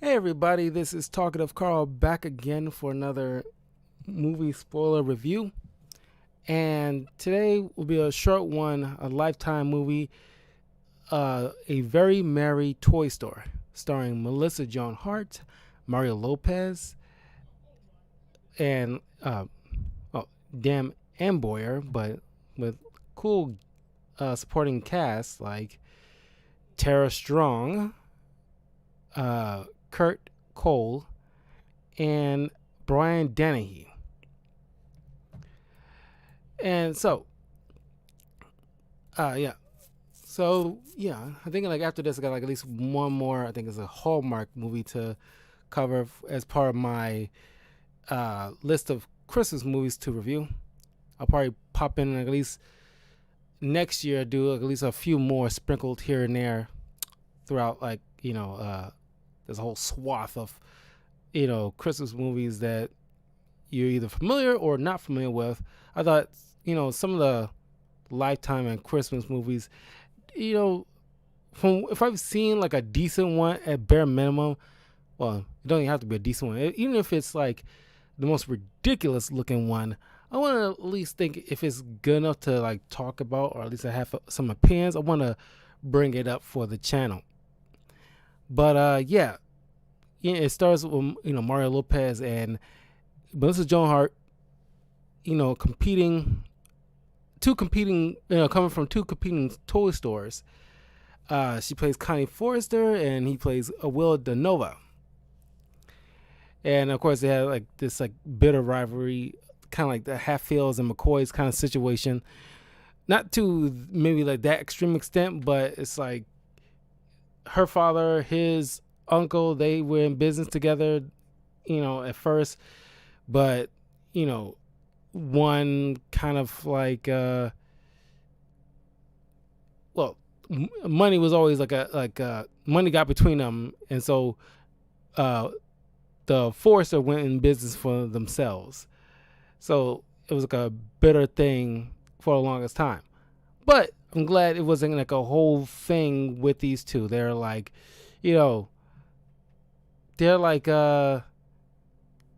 Hey everybody, this is Talkative Carl back again for another movie spoiler review. And today will be a short one, a Lifetime movie, A Very Merry Toy Store, starring Melissa Joan Hart, Mario Lopez, and oh, Dan Amboyer, but with cool supporting cast like Tara Strong, Kurt Cole, and Brian Dennehy. And so, yeah. So, yeah, I think like after this, I got like at least one more, I think it's a Hallmark movie to cover as part of my list of Christmas movies to review. I'll probably pop in at least next year, do at least a few more sprinkled here and there throughout, like, there's a whole swath of, Christmas movies that you're either familiar or not familiar with. I thought, some of the Lifetime and Christmas movies, from if I've seen like a decent one at bare minimum, well, it don't even have to be a decent one. Even if it's like the most ridiculous looking one, I want to at least think if it's good enough to like talk about, or at least I have some opinions. I want to bring it up for the channel. But it starts with Mario Lopez and Melissa Joan Hart, competing, coming from two competing toy stores. She plays Connie Forrester, and he plays Will DeNova. And of course, they have like this like bitter rivalry, kind of like the Hatfields and McCoys kind of situation. Not to maybe like that extreme extent, but it's like her father, his uncle, they were in business together, at first, but one kind of like money was always money got between them, and so the Forrester went in business for themselves. So it was like a bitter thing for the longest time. But I'm glad it wasn't like a whole thing with these two. They're like, they're like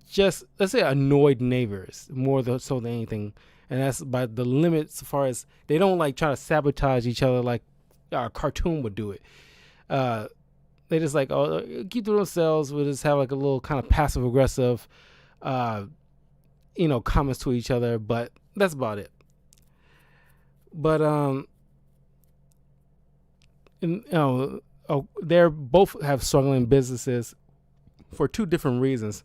just, let's say, annoyed neighbors more so than anything. And that's by the limits as far as they don't like try to sabotage each other like a cartoon would do it. They just like, keep to themselves. We'll just have like a little kind of passive aggressive, comments to each other. But that's about it. But they're both have struggling businesses for two different reasons.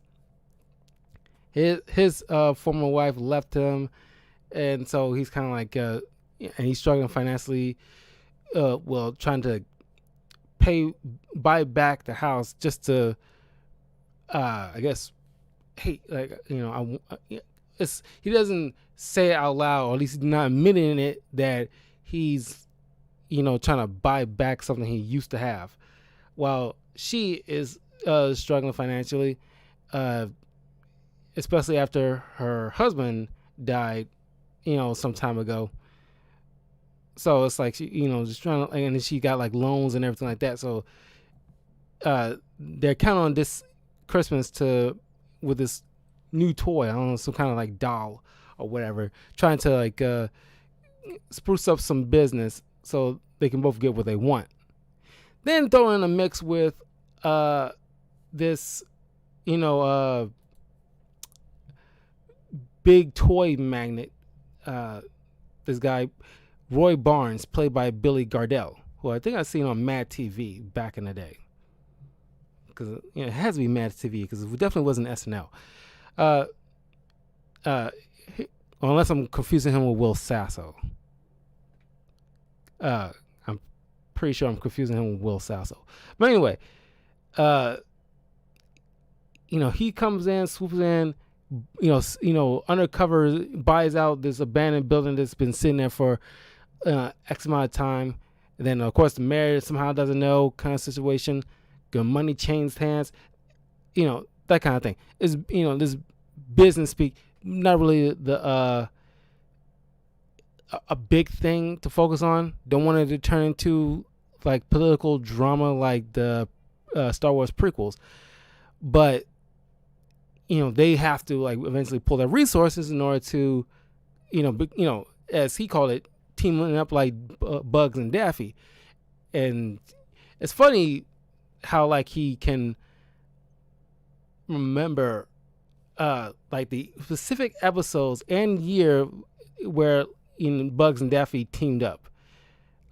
His former wife left him, and so he's kind of like, and he's struggling financially. Trying to buy back the house just to, I guess, he doesn't say it out loud, or at least he's not admitting it, that he's, trying to buy back something he used to have. While she is struggling financially, especially after her husband died, some time ago. So it's like she, just trying to, and she got like loans and everything like that. So they're counting on this Christmas with this new toy. I don't know, some kind of like doll or whatever, trying to like spruce up some business so they can both get what they want. Then throw in a mix with this, big toy magnet. This guy, Roy Barnes, played by Billy Gardell, who I think I've seen on Mad TV back in the day. Because it has to be Mad TV, because it definitely wasn't SNL. Unless I'm confusing him with Will Sasso. I'm pretty sure I'm confusing him with Will Sasso. But anyway, he comes in, swoops in, undercover, buys out this abandoned building that's been sitting there for X amount of time. And then, of course, the mayor somehow doesn't know, kind of situation. Good money changed hands. That kind of thing. Is this business speak, not really the a big thing to focus on. Don't want it to turn into like political drama like the Star Wars prequels. but they have to like eventually pull their resources in order to, as he called it, teaming up like Bugs and Daffy. And it's funny how like he can remember like the specific episodes and year where Bugs and Daffy teamed up.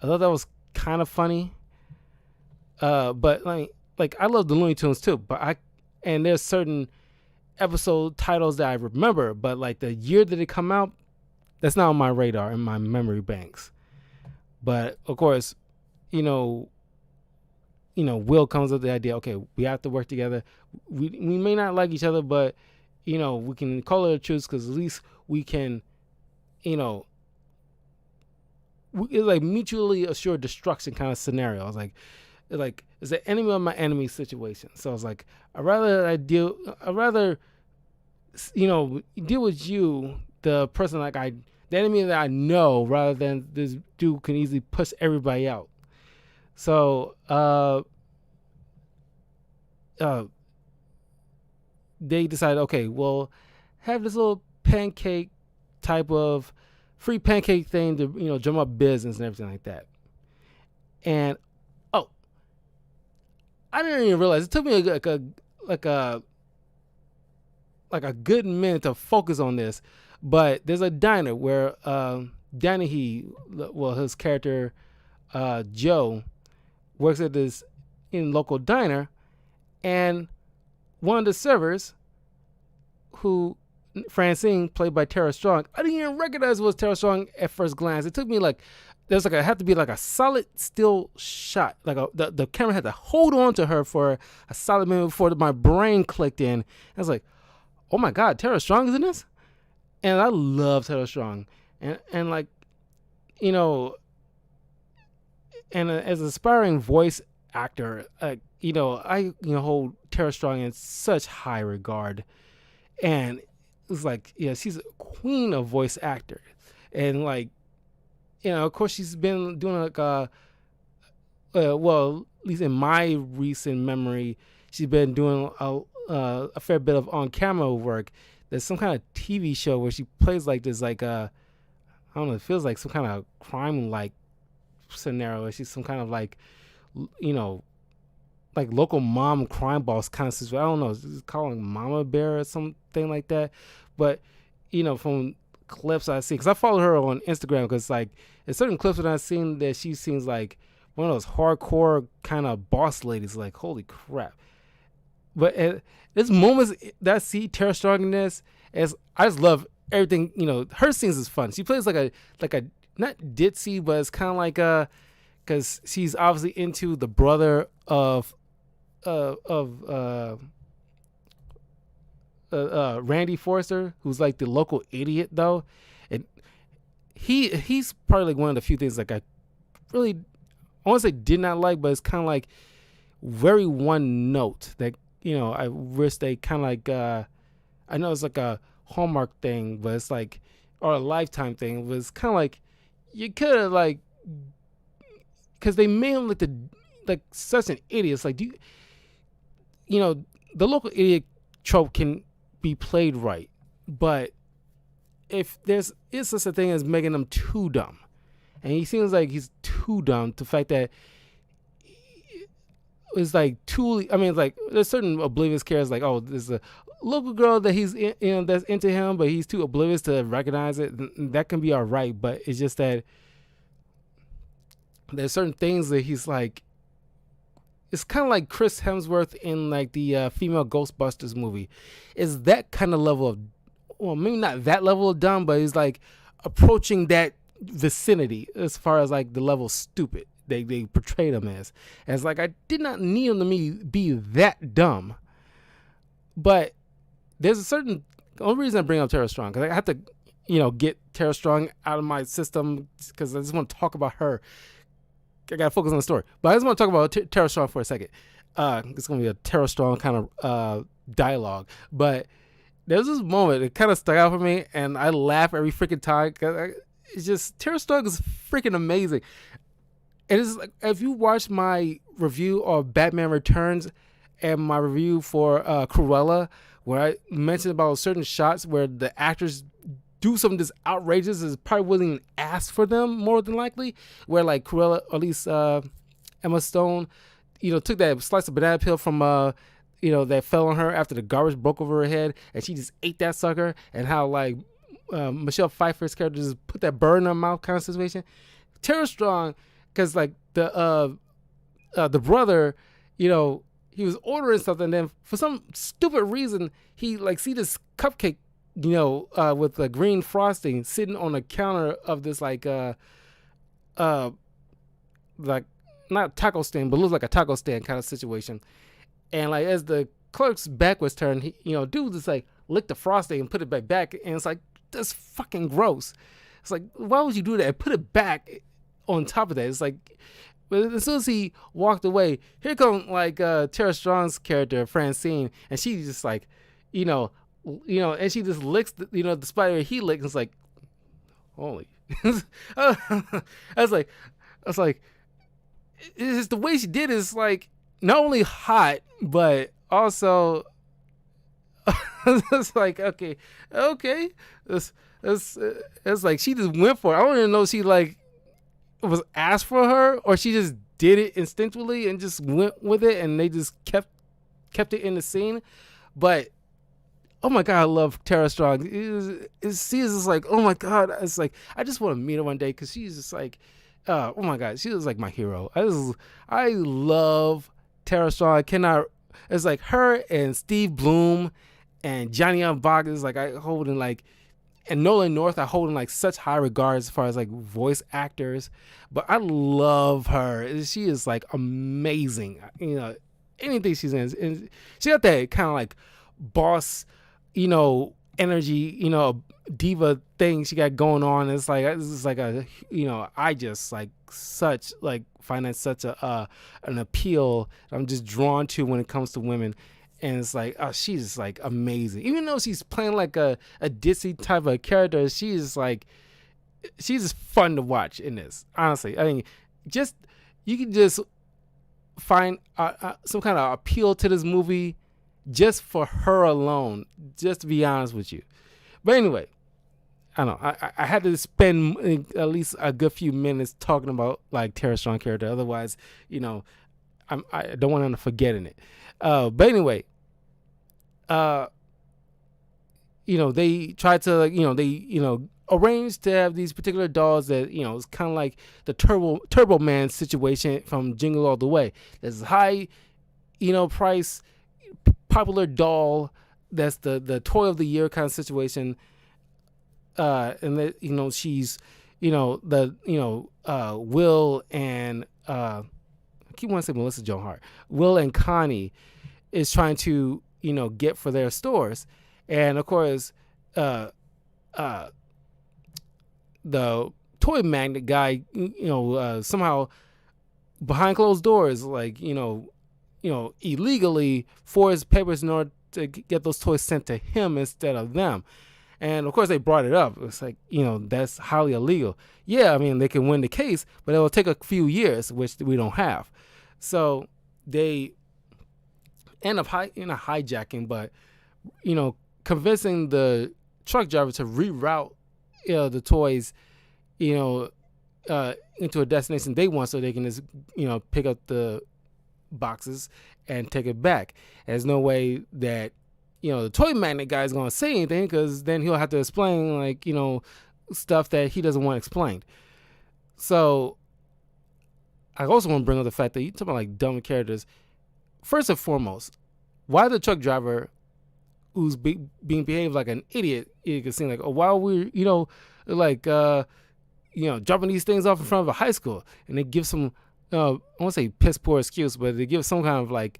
I thought that was kind of funny. But like I love the Looney Tunes too, and there's certain episode titles that I remember, but like the year that they come out, that's not on my radar in my memory banks. But of course, Will comes up with the idea, okay, we have to work together. We may not like each other, but we can call it a truce because at least we can, it's like mutually assured destruction kind of scenario. I was like it's an enemy of my enemy situation. So I was like, I'd rather deal with you, the person the enemy that I know, rather than this dude can easily push everybody out. So they decided, okay, we'll have this little pancake type of free pancake thing to drum up business and everything like that. And I didn't even realize it took me like a good minute to focus on this, but there's a diner where Dennehy, his character Joe, works at this local diner, and one of the servers, who Francine, played by Tara Strong, I didn't even recognize it was Tara Strong at first glance. It took me like it had to be like a solid still shot, like the camera had to hold on to her for a solid minute before my brain clicked in. I was like, oh my God, Tara Strong is in this, and I love Tara Strong, and like, and as an aspiring voice actor, I hold Tara Strong in such high regard, and it's like, she's a queen of voice actor, and like, of course she's been doing like well, at least in my recent memory, she's been doing a fair bit of on-camera work. There's some kind of TV show where she plays like this, like I don't know, it feels like some kind of crime-like scenario where she's some kind of like, like local mom crime boss kind of situation. I don't know, it's calling Mama Bear or something like that. But from clips I see, because I follow her on Instagram, because like there's certain clips that I've seen that she seems like one of those hardcore kind of boss ladies. Like, holy crap. But there's moments that I see Tara Strong in this, as I just love everything. Her scenes is fun. She plays like a not ditzy, but it's kind of like because she's obviously into the brother of Randy Forrester, who's like the local idiot though, and he's probably like one of the few things like I really, I want to say did not like, but it's kind of like very one note that I wish they kind of like I know it's like a Hallmark thing, but it's like, or a Lifetime thing, but it's kind of like you could have like, because they made him like such an idiot. It's like, the local idiot trope can be played right, but if is such a thing as making them too dumb, and he seems like he's too dumb to the fact that it's like too, I mean, like there's certain oblivious characters, like, oh, there's a local girl that he's that's into him, but he's too oblivious to recognize it. That can be all right, but it's just that there's certain things that he's like, it's kind of like Chris Hemsworth in like the female Ghostbusters movie. Is that kind of level of, well, maybe not that level of dumb, but he's like approaching that vicinity as far as like the level of stupid they portrayed him as. And it's like, I did not need him to be that dumb. But there's a certain, the only reason I bring up Tara Strong, because I have to, get Tara Strong out of my system, because I just want to talk about her. I gotta focus on the story, but I just want to talk about Tara Strong for a second. It's gonna be a Tara Strong kind of dialogue, but there's this moment that kind of stuck out for me, and I laugh every freaking time. It's just, Tara Strong is freaking amazing. And it's like, if you watch my review of Batman Returns, and my review for Cruella, where I mentioned about certain shots where the actors do something just outrageous is probably wasn't even asked for them, more than likely, where like Cruella, or at least Emma Stone, took that slice of banana peel from that fell on her after the garbage broke over her head, and she just ate that sucker, and how like Michelle Pfeiffer's character just put that bird in her mouth kind of situation. Tara Strong, because like the brother, he was ordering something, and then for some stupid reason he like see this cupcake, with the green frosting sitting on the counter of this like not taco stand, but looks like a taco stand kind of situation. And like as the clerk's back was turned, dude just like licked the frosting and put it back, and it's like, that's fucking gross. It's like, why would you do that and put it back on top of that? It's like, but as soon as he walked away, here come like Tara Strong's character Francine, and she just like, and she just licks the spider he licked, and it's like, holy. I was like, it's just the way she did is like not only hot, but also it's like, okay, it's like she just went for it. I don't even know if she like was asked for her, or she just did it instinctually and just went with it, and they just kept it in the scene. But oh my God, I love Tara Strong. She's just like, oh my God, it's like I just want to meet her one day, because she's just like, oh my God, she was like my hero. I love Tara Strong. It's like her and Steve Bloom and Johnny Young Bach is like I hold in like, and Nolan North I hold in like such high regards as far as like voice actors. But I love her. She is like amazing. Anything she's in, and she got that kind of like boss, energy, diva thing she got going on. It's like I just like such like find that such an appeal I'm just drawn to when it comes to women. And it's like, oh, she's just like amazing. Even though she's playing like a ditzy type of character, she's just fun to watch in this. Honestly, I mean, you can just find some kind of appeal to this movie just for her alone. Just to be honest with you. But anyway, I don't know. I had to spend at least a good few minutes talking about like Tara Strong character. Otherwise, I don't want to forgetting it. But anyway, they tried to, arrange to have these particular dolls that, it's kind of like the Turbo Man situation from Jingle All the Way. There's a high, price, popular doll that's the toy of the year kind of situation. And that, she's, Will and, I keep wanting to say Melissa Joan Hart. Will and Connie is trying to, get for their stores. And of course, the toy magnet guy, somehow behind closed doors, like, illegally forged papers in order to get those toys sent to him instead of them. And of course they brought it up. It's like, that's highly illegal. Yeah, I mean, they can win the case, but it will take a few years, which we don't have. So they end up hijacking, but, convincing the truck driver to reroute, the toys, into a destination they want, so they can just, pick up the boxes and take it back. There's no way that, the toy magnet guy is going to say anything, because then he'll have to explain, like, stuff that he doesn't want explained. So I also want to bring up the fact that you talk about like dumb characters. First and foremost, why the truck driver who's being behaved like an idiot, you can seem like, oh, why are we, dropping these things off in front of a high school, and they give some, I won't say piss poor excuse, but they give some kind of like,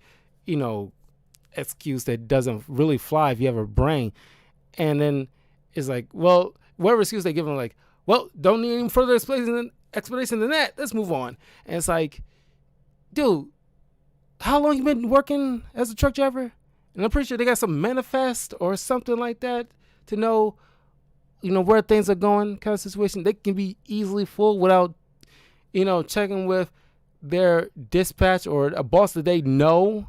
excuse that doesn't really fly if you have a brain. And then it's like, well, whatever excuse they give them, like, well, don't need any further explanation than that. Let's move on. And it's like, dude, how long you been working as a truck driver? And I'm pretty sure they got some manifest or something like that to know, where things are going kind of situation. They can be easily fooled without, checking with their dispatch or a boss that they know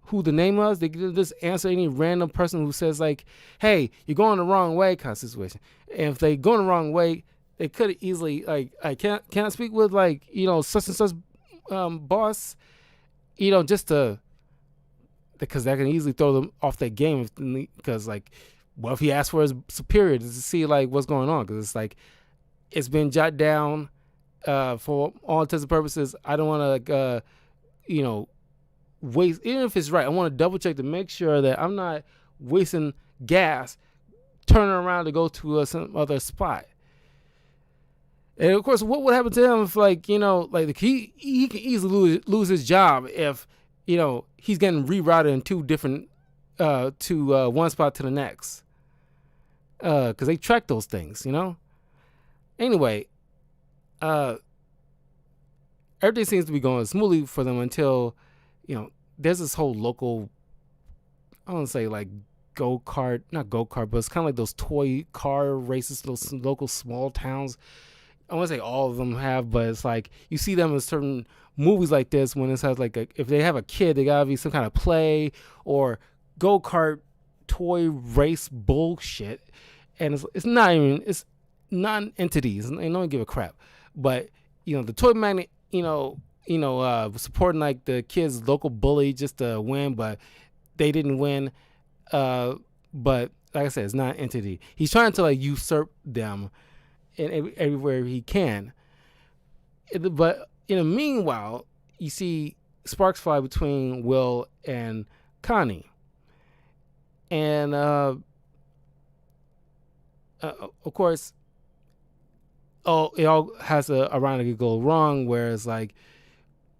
who the name was. They could just answer any random person who says like, "Hey, you're going the wrong way," kind of situation. And if they go the wrong way, they could easily like, "I can't speak with like such and such boss," just to because that can easily throw them off their game because like, what if he asks for his superior to see like what's going on? Because it's like it's been jotted down for all intents and purposes. I don't want to like waste, even if it's right. I want to double check to make sure that I'm not wasting gas turning around to go to some other spot. And of course, what would happen to him if like he can easily lose his job if he's getting rerouted in two different to one spot to the next because they track those things. Anyway, everything seems to be going smoothly for them until there's this whole local, I don't say like go-kart, not go-kart, but it's kind of like those toy car races, those local small towns. I want to say all of them have, but it's like you see them in certain movies like this when it has like if they have a kid, they gotta be some kind of play or go-kart toy race bullshit, and it's not even, it's non-entities, and they don't give a crap. But the toy magnet, supporting like the kids' local bully just to win, but they didn't win. But like I said, it's not an entity. He's trying to like usurp them in everywhere he can. But in the meanwhile, you see sparks fly between Will and Connie, and of course, it all has a ironically go wrong. Whereas like,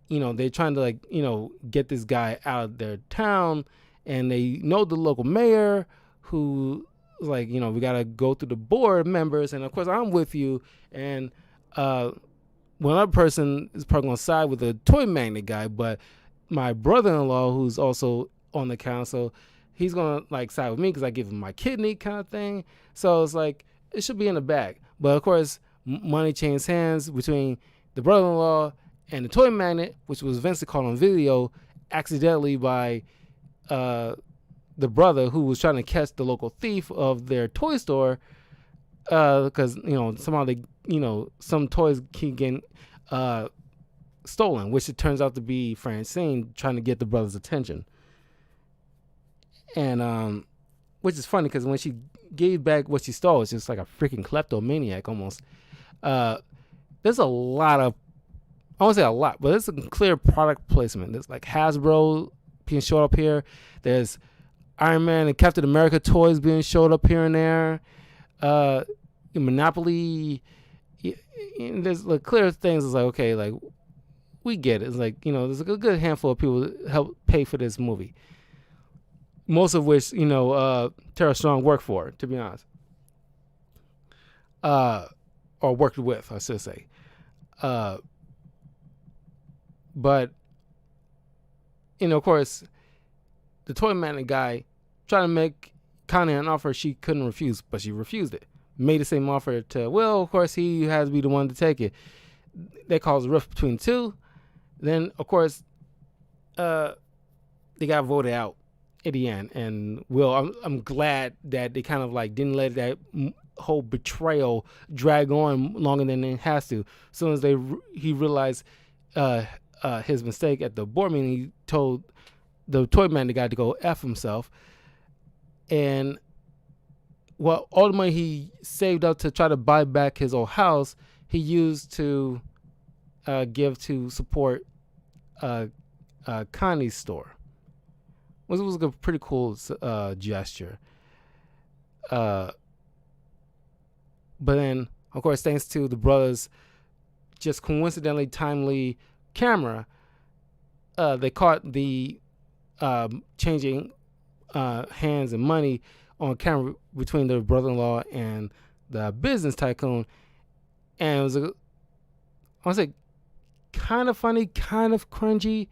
they're trying to like get this guy out of their town, and they know the local mayor who like we gotta go through the board members, and of course I'm with you, and one other person is probably gonna side with the toy magnet guy, but my brother-in-law, who's also on the council, he's gonna like side with me because I give him my kidney kind of thing. So it's like it should be in the bag, but of course money changed hands between the brother-in-law and the toy magnet, which was eventually caught on video accidentally by the brother, who was trying to catch the local thief of their toy store, because somehow they some toys keep getting stolen, which it turns out to be Francine trying to get the brother's attention. And which is funny because when she gave back what she stole, it's just like a freaking kleptomaniac almost. There's a lot of, I won't say a lot, but there's a clear product placement. There's like Hasbro being showed up here. There's Iron Man and Captain America toys being showed up here and there. Monopoly. There's like clear things. It's like, okay, like we get it. It's like, there's a good handful of people that help pay for this movie. Most of which, Tara Strong worked for, to be honest. Or worked with, I should say. But, of course, the toy magnet guy tried to make Connie an offer she couldn't refuse, but she refused it. Made the same offer to Will. Of course, he has to be the one to take it. That caused a rift between two. Then, of course, they got voted out at the end. And Will, I'm glad that they kind of like didn't let that whole betrayal drag on longer than it has to. As soon as he realized his mistake at the board meeting, he told the toy man guy to go F himself. And all the money he saved up to try to buy back his old house, he used to give to support Connie's store. It was a pretty cool gesture. But then, of course, thanks to the brothers' just coincidentally timely camera, they caught the changing hands and money on camera between the brother-in-law and the business tycoon. And it was, I want to say, kind of funny, kind of cringy.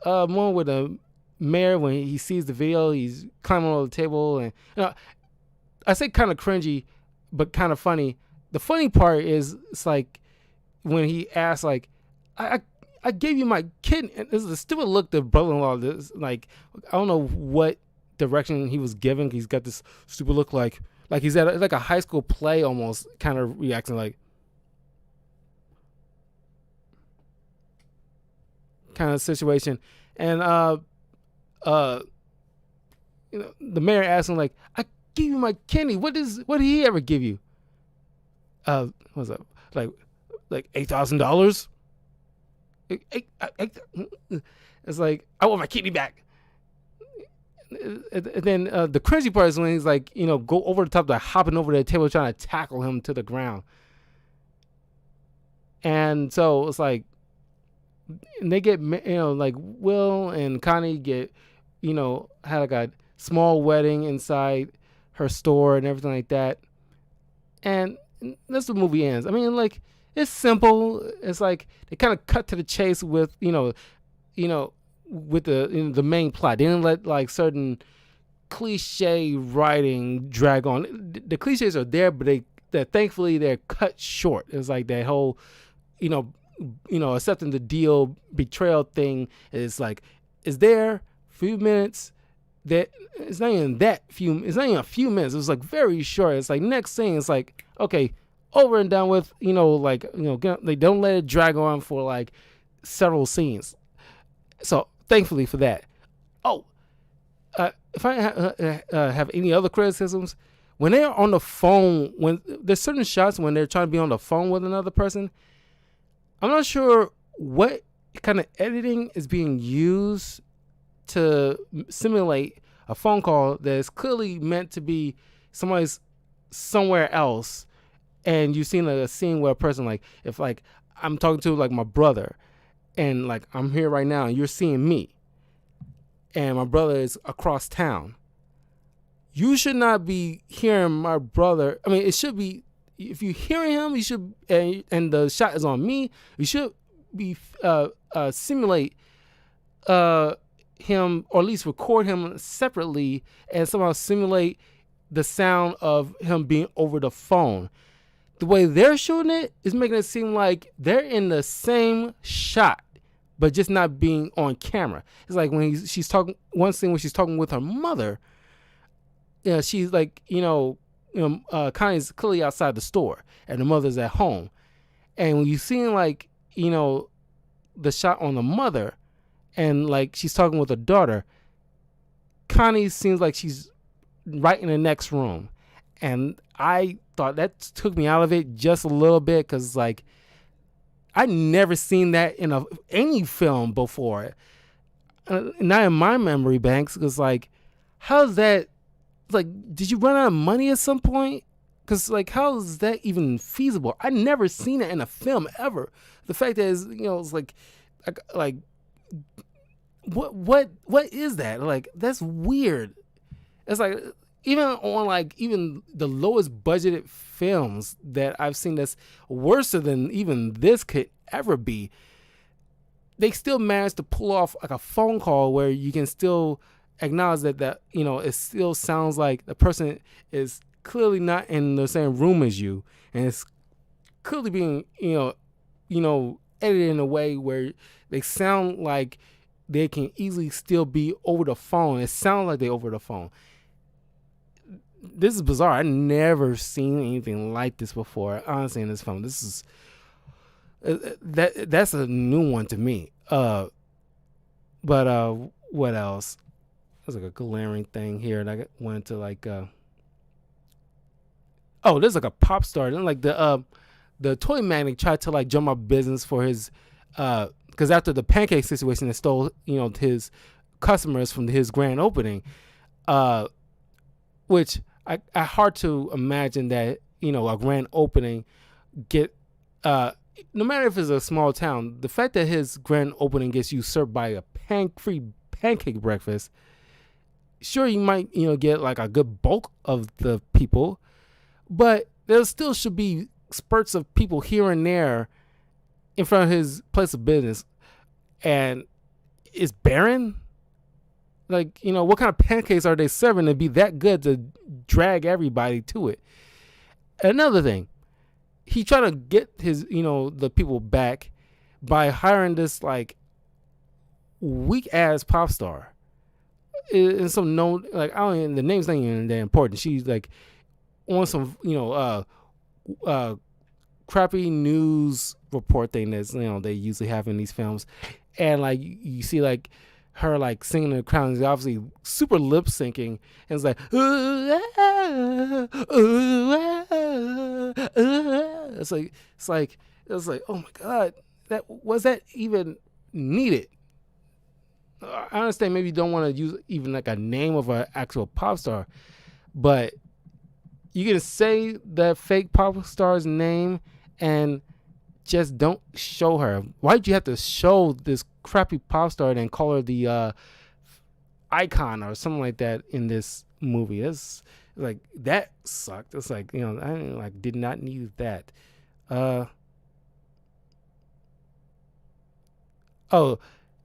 More with the mayor when he sees the video, he's climbing over the table. And I say kind of cringy, but kind of funny. The funny part is, it's like when he asks, like, I I gave you my kidney. And this is a stupid look the brother-in-law does. Like, I don't know what direction he was given. He's got this stupid look like he's at like a high school play almost, kind of reacting like kind of situation. And the mayor asked him like, I gave you my kidney. What did he ever give you? What was that? Like $8,000? It's like, I want my kidney back. And then the crazy part is when he's like, go over the top, like hopping over the table, trying to tackle him to the ground. And so it's like, and they get, like Will and Connie get, had like a small wedding inside her store and everything like that. And that's the movie ends. I mean, like, it's simple. It's like they kind of cut to the chase with, with the main plot. They didn't let like certain cliche writing drag on. The cliches are there, but thankfully they're cut short. It's like that whole, accepting the deal betrayal thing is like, is there few minutes that it's not even a few minutes. It was like very short. It's like next thing it's like, okay, over and done with, they don't let it drag on for like several scenes. So thankfully for that. Oh, if I have any other criticisms, when they're on the phone, when there's certain shots when they're trying to be on the phone with another person, I'm not sure what kind of editing is being used to simulate a phone call that is clearly meant to be somebody's somewhere else. And you've seen a scene where a person, like, if like I'm talking to like my brother and like I'm here right now and you're seeing me and my brother is across town, you should not be hearing my brother. I mean, it should be, if you're hearing him, you should, and the shot is on me, you should be simulate him, or at least record him separately and somehow simulate the sound of him being over the phone. The way they're shooting it is making it seem like they're in the same shot, but just not being on camera. It's like when she's talking, one scene when she's talking with her mother, she's like, Connie's clearly outside the store and the mother's at home. And when you see like, the shot on the mother and like she's talking with her daughter, Connie seems like she's right in the next room. And I thought that took me out of it just a little bit, because like I never seen that in any film before, not in my memory banks. Because like, how's that? Like, did you run out of money at some point? Because like, how is that even feasible? I never seen it in a film ever. The fact that it's like what is that? Like, that's weird. It's like, even on like even the lowest budgeted films that I've seen that's worse than even this could ever be, they still manage to pull off like a phone call where you can still acknowledge that it still sounds like the person is clearly not in the same room as you, and it's clearly being edited in a way where they sound like they can easily still be over the phone. It sounds like they're over the phone. This is bizarre. I've never seen anything like this before, honestly, in this film. This is that's a new one to me. But what else? There's like a glaring thing here, and I went to like there's like a pop star, and like the toy magnate tried to like jump up business for his because after the pancake situation that stole his customers from his grand opening, which I hard to imagine that a grand opening get no matter if it's a small town, the fact that his grand opening gets usurped by a free pancake breakfast, sure, you might get like a good bulk of the people, but there still should be spurts of people here and there in front of his place of business. And it's barren. Like, what kind of pancakes are they serving to be that good to drag everybody to it? Another thing, he tried to get his, the people back, by hiring this like weak ass pop star. And some known, like, I don't even, the name's not even that important. She's like on some, crappy news report thing that's, they usually have in these films. And like you see like her like singing in the crowd, is obviously super lip syncing, and it's like it's like, oh my god, that was that even needed? I understand maybe you don't want to use even like a name of an actual pop star, but you can say that fake pop star's name and just don't show her. Why'd you have to show this crappy pop star and then call her the icon or something like that in this movie? It's like, that sucked. It's like, I did not need that. Oh,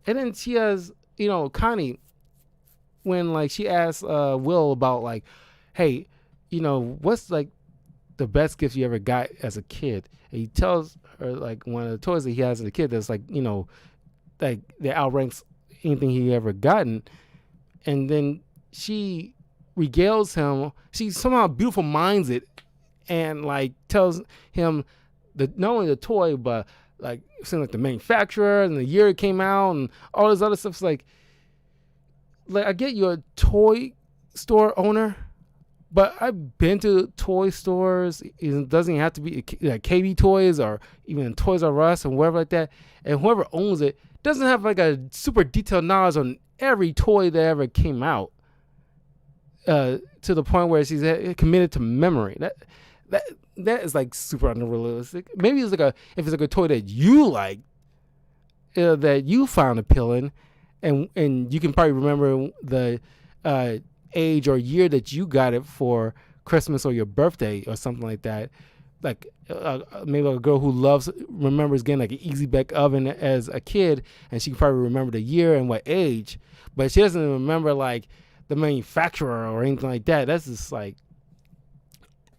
and then she has, Connie, when like she asks Will about like, hey, what's like the best gift you ever got as a kid? And he tells her like one of the toys that he has as a kid that's like, like that outranks anything he ever gotten. And then she regales him. She somehow beautiful minds it and like tells him not only the toy, but like seems like the manufacturer and the year it came out and all this other stuff. It's like I get you're a toy store owner, but I've been to toy stores. It doesn't have to be like KB Toys or even Toys R Us and wherever like that. And whoever owns it doesn't have like a super detailed knowledge on every toy that ever came out, to the point where she's committed to memory. That is like super unrealistic. Maybe it's like if it's like a toy that you like, that you found appealing, and you can probably remember the age or year that you got it for Christmas or your birthday or something like that. Like maybe a girl who remembers getting like an Easy Bake Oven as a kid, and she can probably remember the year and what age, but she doesn't remember like the manufacturer or anything like that. That's just like,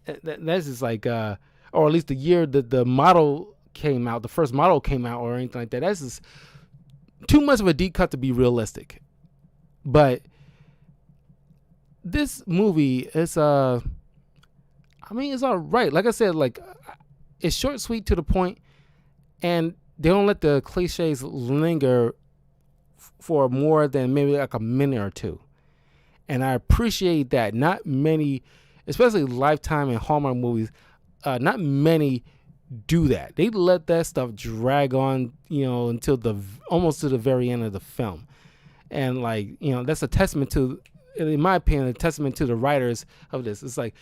or at least the year that the model came out, the first model came out, or anything like that. That's just too much of a deep cut to be realistic. But this movie is it's all right. Like I said, like it's short, sweet, to the point, and they don't let the cliches linger for more than maybe like a minute or two. And I appreciate that. Not many, especially Lifetime and Hallmark movies, not many do that. They let that stuff drag on, until almost to the very end of the film. And like, that's a testament to, in my opinion, a testament to the writers of this. It's like,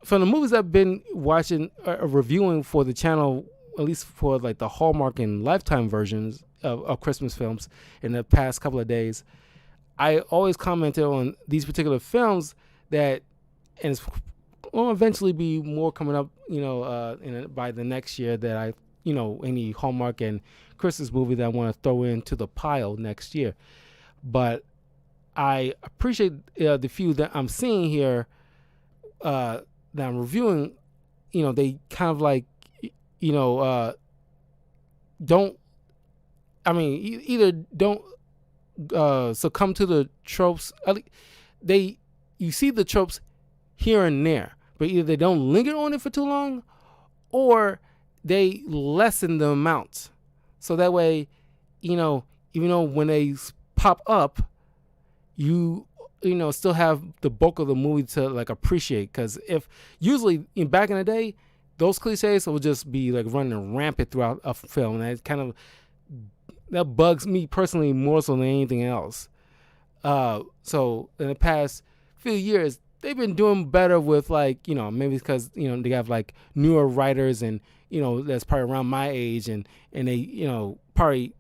from the movies I've been watching or reviewing for the channel, at least for like the Hallmark and Lifetime versions of Christmas films in the past couple of days, I always commented on these particular films that, and it's will eventually be more coming up, by the next year, that I, any Hallmark and Christmas movie that I want to throw into the pile next year. But I appreciate the few that I'm seeing here, that I'm reviewing. They kind of like, don't. I mean, either don't succumb to the tropes. You see the tropes here and there, but either they don't linger on it for too long, or they lessen the amount. So that way, even though when they pop up, you still have the bulk of the movie to like appreciate. Because if usually back in the day, those cliches will just be like running rampant throughout a film, and that bugs me personally more so than anything else. So in the past few years, they've been doing better with like, maybe because, they have like newer writers and, that's probably around my age, and they, probably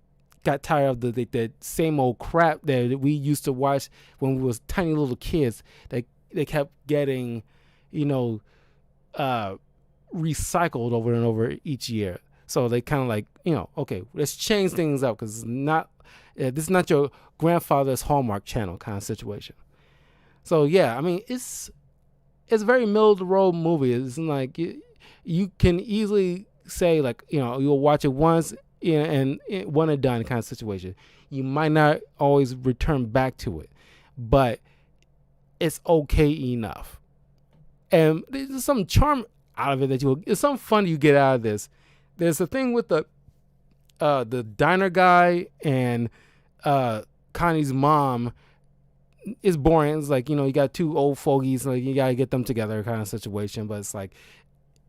got tired of the same old crap that we used to watch when we was tiny little kids. They kept getting, recycled over and over each year. So they kind of like, okay, let's change things up, because this is not your grandfather's Hallmark Channel kind of situation. So yeah, I mean, it's a very middle of the road movie. It's like you can easily say like, you'll watch it once Yeah, and one and done kind of situation. You might not always return back to it, but it's okay enough. And there's some charm out of it that there's some fun you get out of this. There's a thing with the diner guy and Connie's mom is boring. It's like, you got two old fogies, like you gotta get them together kind of situation. But it's like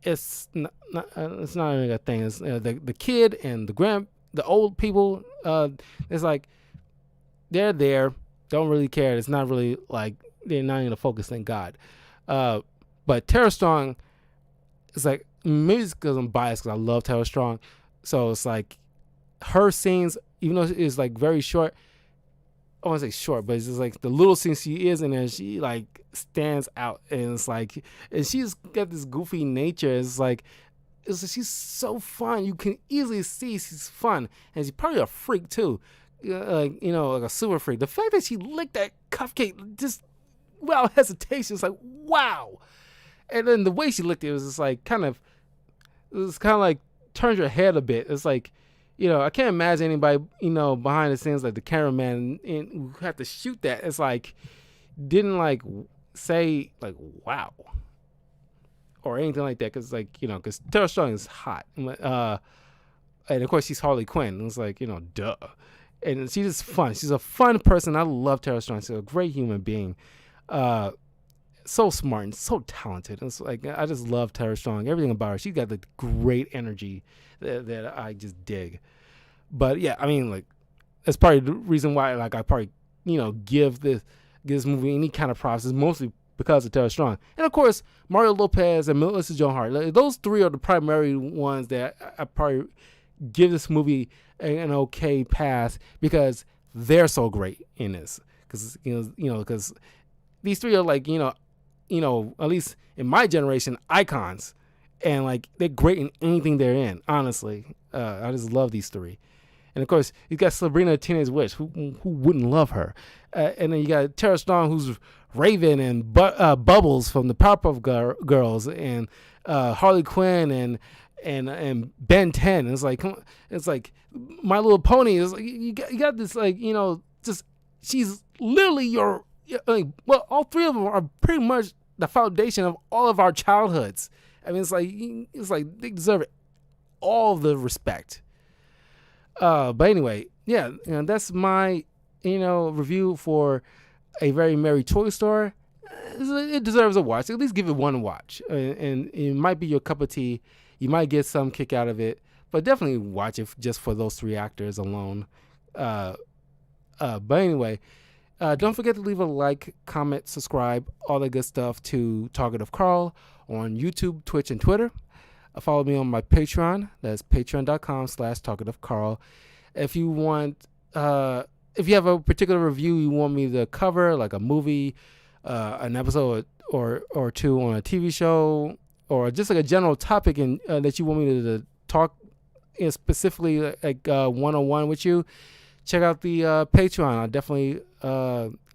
it's not even a thing. It's the kid and the old people. It's like they're there, don't really care. It's not really like they're not even a focus. Thank God. But Tara Strong, it's like maybe it's because I'm biased because I love Tara Strong, so it's like her scenes, even though it's like very short. I want to say short, but it's just like the little scene she is in there, she like stands out, and it's like, and she's got this goofy nature. She's so fun. You can easily see she's fun, and she's probably a freak too, like a super freak. The fact that she licked that cupcake just without hesitation, it's like wow. And then the way she licked it was just like it was kind of like turns your head a bit. It's like, I can't imagine anybody, behind the scenes, like the cameraman who had to shoot that. It's like, didn't like say like, wow, or anything like that. Cause like, cause Tara Strong is hot. And of course she's Harley Quinn. It's like, duh. And she's just fun. She's a fun person. I love Tara Strong. She's a great human being. So smart and so talented. It's like, I just love Tara Strong. Everything about her. She's got the great energy that I just dig. But yeah, I mean, like, that's probably the reason why, like, I probably, give this movie any kind of props is mostly because of Tara Strong. And of course, Mario Lopez and Melissa Joan Hart. Like, those three are the primary ones that I probably give this movie an okay pass because they're so great in this. Because because these three are like, at least in my generation, icons. And like, they're great in anything they're in, honestly. I just love these three. And of course, you got Sabrina the Teenage Witch, who wouldn't love her? And then you got Tara Strong, who's Raven, and Bubbles from the Powerpuff Girls, and Harley Quinn, and Ben 10. It's like My Little Pony. Is like, you got this, like, just, she's literally your, like, well, all three of them are pretty much the foundation of all of our childhoods. I mean, it's like they deserve all the respect. But anyway, yeah, that's my, review for A Very Merry Toy Store. It deserves a watch. At least give it one watch, and it might be your cup of tea. You might get some kick out of it, but definitely watch it just for those three actors alone. But anyway, don't forget to leave a like, comment, subscribe, all the good stuff to Talkative Carl on YouTube, Twitch, and Twitter. Follow me on my Patreon. That's patreon.com/talkativecarl. If you want, if you have a particular review you want me to cover, like a movie, an episode or two on a TV show, or just like a general topic that you want me to talk specifically like one-on-one with you, check out the Patreon. I'll definitely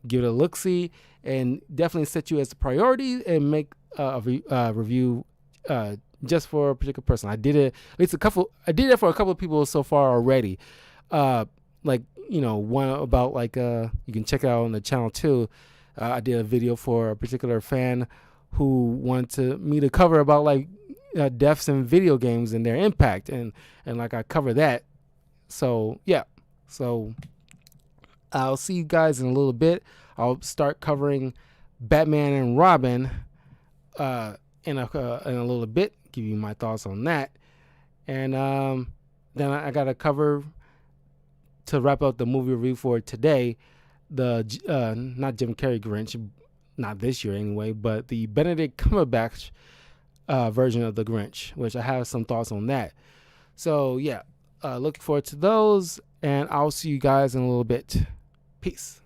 give it a look-see and definitely set you as a priority and make a review just for a particular person. I did it for a couple of people so far already. Like, one about like you can check it out on the channel too. I did a video for a particular fan who wanted me to cover about like deaths in video games and their impact, and like I cover that. So yeah, so I'll see you guys in a little bit. I'll start covering Batman and Robin in a little bit. Give you my thoughts on that, and then I got to cover, to wrap up the movie review for today, the not Jim Carrey Grinch, not this year anyway, but the Benedict Cumberbatch version of the Grinch, which I have some thoughts on that. So yeah, looking forward to those, and I'll see you guys in a little bit. Peace.